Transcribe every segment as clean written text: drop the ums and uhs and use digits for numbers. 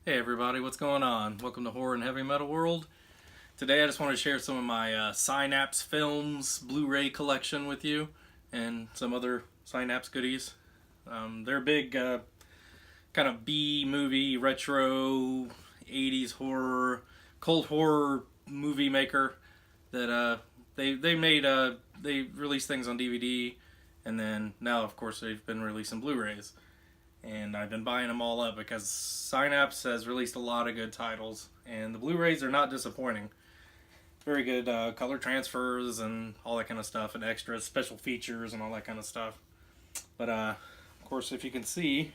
Hey everybody, what's going on? Welcome to Horror and Heavy Metal World. Today I just want to share some of my Synapse Films Blu-ray collection with you and some other Synapse goodies. They're a big kind of B-movie, retro, 80s horror, cult horror movie maker that they release things on DVD, and then now of course they've been releasing Blu-rays. And I've been buying them all up because Synapse has released a lot of good titles, and the Blu-rays are not disappointing. Very good color transfers and all that kind of stuff, and extra special features and all that kind of stuff. But of course, if you can see,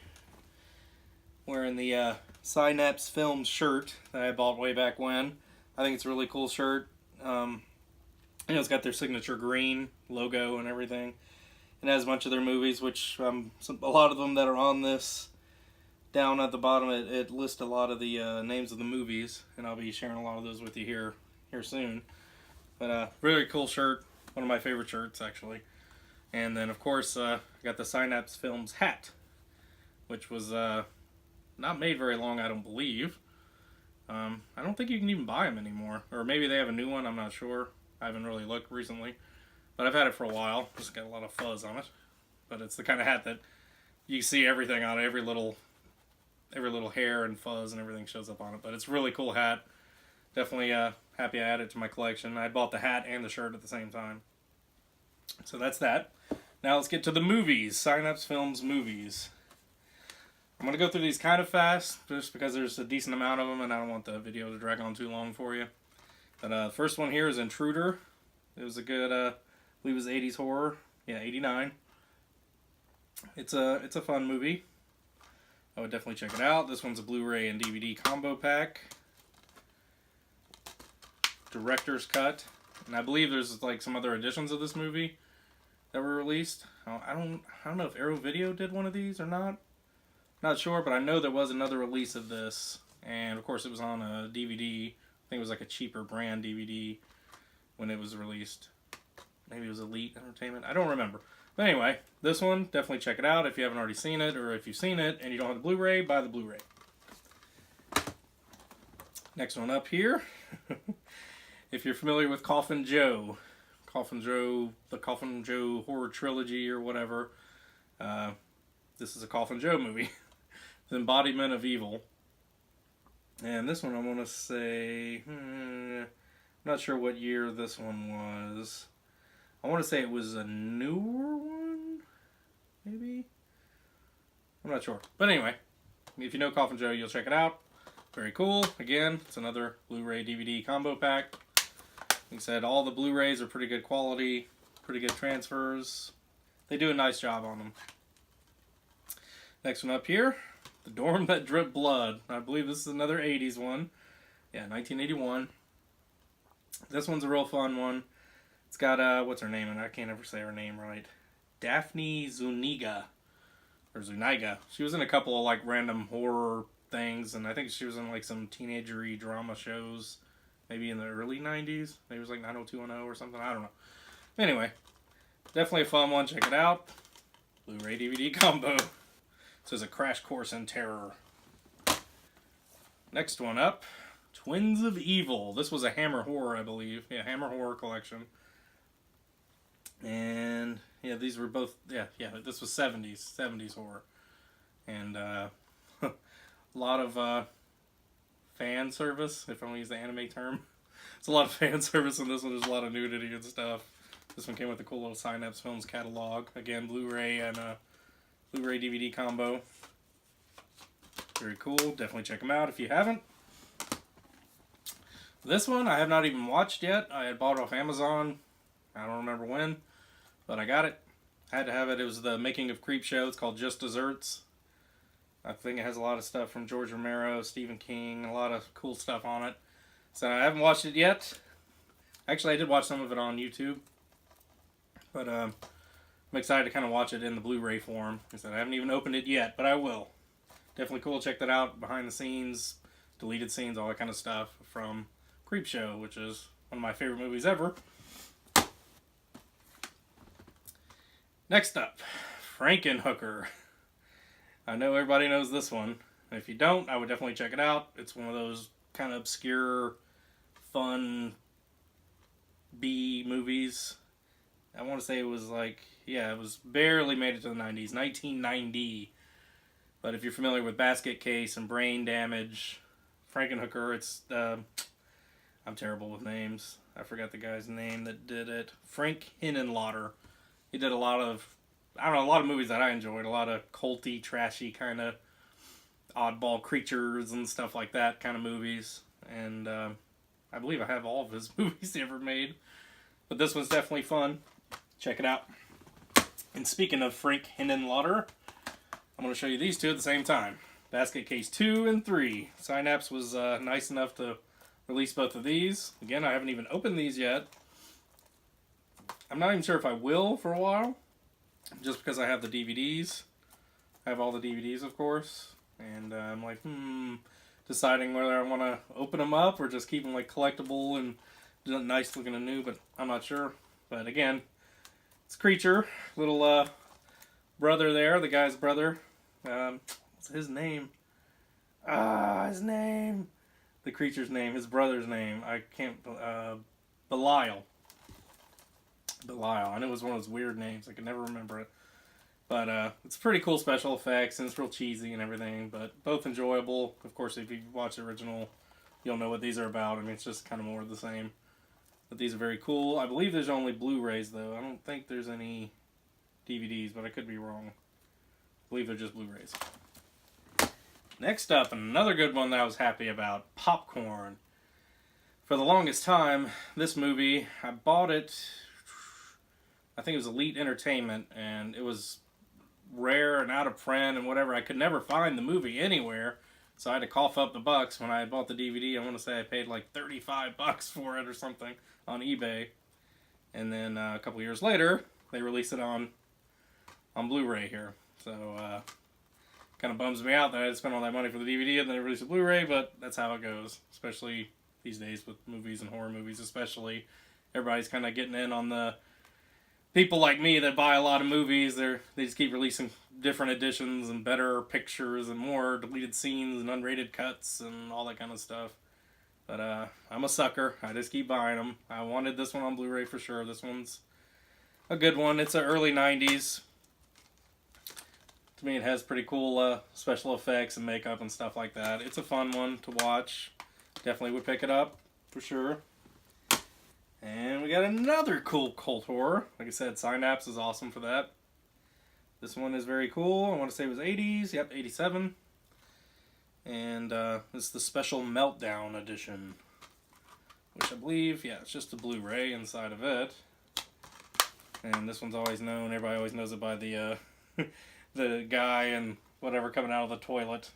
wearing the Synapse Films shirt that I bought way back when. I think it's a really cool shirt. It's got their signature green logo and everything. It has a bunch of their movies, which a lot of them that are on this, down at the bottom, it lists a lot of the names of the movies, and I'll be sharing a lot of those with you here soon. But really cool shirt, one of my favorite shirts actually. And then of course I got the Synapse Films hat, which was not made very long, I don't believe. I don't think you can even buy them anymore, or maybe they have a new one. I'm not sure. I haven't really looked recently. But I've had it for a while. Just got a lot of fuzz on it. But it's the kind of hat that you see everything on it. Every little hair and fuzz and everything shows up on it. But it's a really cool hat. Definitely happy I added it to my collection. I bought the hat and the shirt at the same time. So that's that. Now let's get to the movies. Synapse Films movies. I'm going to go through these kind of fast, just because there's a decent amount of them and I don't want the video to drag on too long for you. But the first one here is Intruder. It was a good... I believe it was 80s horror. Yeah, 89. It's a fun movie. I would definitely check it out. This one's a Blu-ray and DVD combo pack. Director's cut. And I believe there's like some other editions of this movie that were released. I don't know if Arrow Video did one of these or not. Not sure, but I know there was another release of this. And of course it was on a DVD. I think it was like a cheaper brand DVD when it was released. Maybe it was Elite Entertainment. I don't remember. But anyway, this one, definitely check it out if you haven't already seen it, or if you've seen it and you don't have the Blu-ray, buy the Blu-ray. Next one up here. If you're familiar with Coffin Joe, the Coffin Joe horror trilogy or whatever, this is a Coffin Joe movie. The Embodiment of Evil. And this one I want to say, I'm not sure what year this one was. I want to say it was a newer one, maybe? I'm not sure. But anyway, if you know Coffin Joe, you'll check it out. Very cool. Again, it's another Blu-ray DVD combo pack. Like I said, all the Blu-rays are pretty good quality, pretty good transfers. They do a nice job on them. Next one up here, The Dorm That Dripped Blood. I believe this is another 80s one. Yeah, 1981. This one's a real fun one. It's got, what's her name? And I can't ever say her name right. Daphne Zuniga. Or Zuniga. She was in a couple of, like, random horror things. And I think she was in, like, some teenagery drama shows. Maybe in the early 90s. Maybe it was, like, 90210 or something. I don't know. Anyway. Definitely a fun one. Check it out. Blu-ray DVD combo. This is a crash course in terror. Next one up. Twins of Evil. This was a Hammer Horror, I believe. Yeah, Hammer Horror collection. And yeah, these were both, this was 70s horror. And a lot of fan service, if I want to use the anime term. It's a lot of fan service in this one. There's a lot of nudity and stuff. This one came with a cool little Synapse Films catalog. Again, Blu-ray and Blu-ray DVD combo. Very cool. Definitely check them out if you haven't. This one I have not even watched yet. I had bought it off Amazon. I don't remember when, but I got it. I had to have it. It was the Making of Creepshow. It's called Just Desserts. I think it has a lot of stuff from George Romero, Stephen King, a lot of cool stuff on it. So I haven't watched it yet. Actually, I did watch some of it on YouTube, but I'm excited to kind of watch it in the Blu-ray form. Like I said, I haven't even opened it yet, but I will. Definitely cool. Check that out. Behind the scenes, deleted scenes, all that kind of stuff from Creepshow, which is one of my favorite movies ever. Next up, Frankenhooker. I know everybody knows this one. And if you don't, I would definitely check it out. It's one of those kind of obscure, fun B movies. I want to say it was like, yeah, it was barely made it to the 90s, 1990. But if you're familiar with Basket Case and Brain Damage, Frankenhooker, it's, I'm terrible with names. I forgot the guy's name that did it. Frank Henenlotter. He did a lot of, I don't know, a lot of movies that I enjoyed. A lot of culty, trashy kind of oddball creatures and stuff like that kind of movies. And I believe I have all of his movies he ever made. But this one's definitely fun. Check it out. And speaking of Frank Henenlotter, I'm going to show you these two at the same time. Basket Case 2 and 3. Synapse was nice enough to release both of these. Again, I haven't even opened these yet. I'm not even sure if I will for a while. Just because I have the DVDs. I have all the DVDs, of course. And I'm like, deciding whether I want to open them up or just keep them like collectible and nice looking and new. But I'm not sure. But again, it's Creature. Little brother there. The guy's brother. What's his name? His name. The creature's name. His brother's name. I can't. Belial. Belial. I know it was one of those weird names. I can never remember it. But it's pretty cool special effects, and it's real cheesy and everything. But both enjoyable. Of course, if you watch the original, you'll know what these are about. I mean, it's just kind of more of the same. But these are very cool. I believe there's only Blu-rays, though. I don't think there's any DVDs, but I could be wrong. I believe they're just Blu-rays. Next up, another good one that I was happy about, Popcorn. For the longest time, this movie, I bought it, I think it was Elite Entertainment, and it was rare and out of print and whatever. I could never find the movie anywhere, so I had to cough up the bucks. When I bought the DVD, I want to say I paid like $35 for it or something on eBay. And then a couple years later, they released it on Blu-ray here. So, kind of bums me out that I had to spend all that money for the DVD and then they released a Blu-ray, but that's how it goes, especially these days with movies and horror movies especially. Everybody's kind of getting in on the people like me that buy a lot of movies. They just keep releasing different editions and better pictures and more deleted scenes and unrated cuts and all that kind of stuff. But I'm a sucker. I just keep buying them. I wanted this one on Blu-ray for sure. This one's a good one. It's the early 90s. To me, it has pretty cool special effects and makeup and stuff like that. It's a fun one to watch. Definitely would pick it up, for sure. And we got another cool cult horror. Like I said, Synapse is awesome for that. This one is very cool. I want to say it was 80s. Yep, 87. And it's the Special Meltdown edition. Which I believe, yeah, it's just a Blu-ray inside of it. And this one's always known, everybody always knows it by the the guy and whatever coming out of the toilet.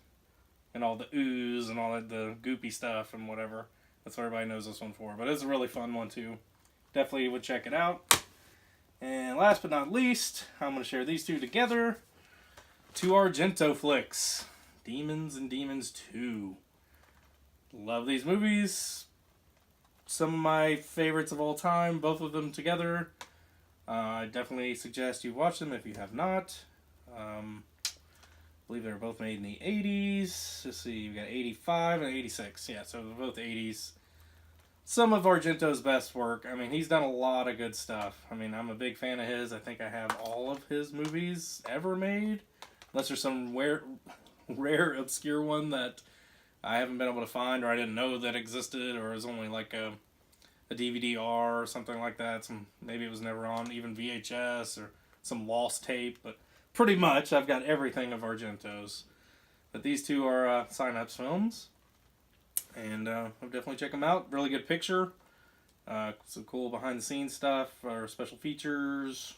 And all the ooze and all that, the goopy stuff and whatever. That's what everybody knows this one for. But it's a really fun one too. Definitely would check it out. And last but not least, I'm going to share these two together. Two Argento flicks. Demons and Demons 2. Love these movies. Some of my favorites of all time. Both of them together. I definitely suggest you watch them if you have not. I believe they were both made in the 80s. Let's see, we got 85 and 86. Yeah, so they're both 80s. Some of Argento's best work. I mean, he's done a lot of good stuff. I mean, I'm a big fan of his. I think I have all of his movies ever made. Unless there's some rare, obscure one that I haven't been able to find or I didn't know that existed or is only like a DVD-R or something like that. Maybe it was never on even VHS or some lost tape, but pretty much I've got everything of Argento's. But these two are Synapse films, and I'll definitely check them out. Really good picture, some cool behind-the-scenes stuff, or special features.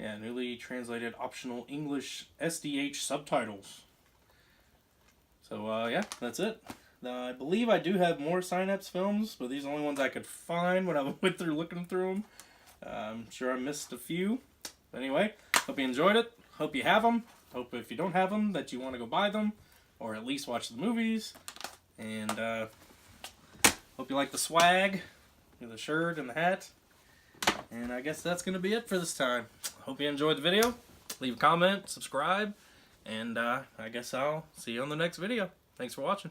Yeah, newly translated optional English SDH subtitles. So yeah, that's it. I believe I do have more Synapse films, but these are the only ones I could find when I went through looking through them. I'm sure I missed a few. But anyway, hope you enjoyed it. Hope you have them. Hope if you don't have them that you want to go buy them, or at least watch the movies. And hope you like the swag, the shirt and the hat. And I guess that's going to be it for this time. Hope you enjoyed the video. Leave a comment, subscribe, And I guess I'll see you on the next video. Thanks for watching.